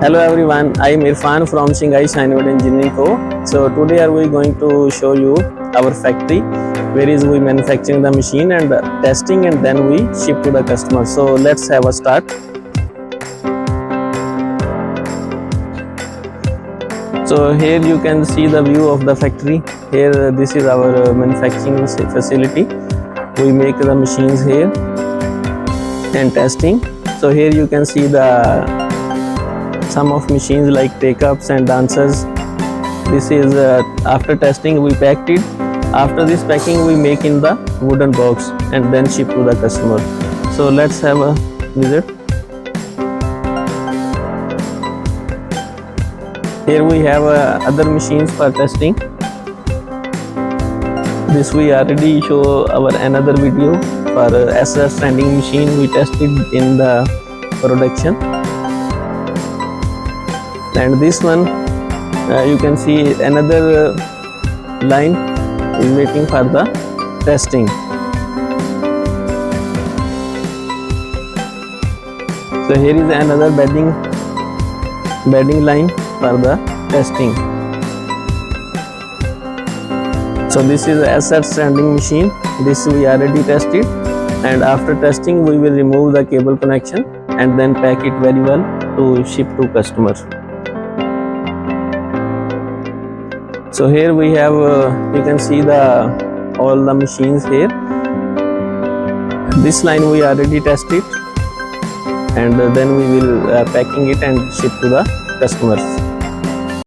Hello everyone, I am Irfan from Shanghai Shineworld Engineering Co. So today are we going to show you our factory where is we manufacturing the machine and testing and then we ship to the customer. So let's have a start. So here you can see the view of the factory. Here this is our manufacturing facility. We make the machines here and testing. So here you can see the some of machines like take-ups and dancers. This is after testing we packed it. After this packing we make in the wooden box and then ship to the customer. So let's have a visit. Here we have other machines for testing. This we already show our another video for SS standing machine we tested in the production. And this one you can see another line is waiting for the testing. So here is another bedding line for the testing. So this is a asset standing machine. This we already tested, and after testing we will remove the cable connection and then pack it very well to ship to customers. So here we have you can see all the machines here. This line we already tested and then we will packing it and ship to the customers.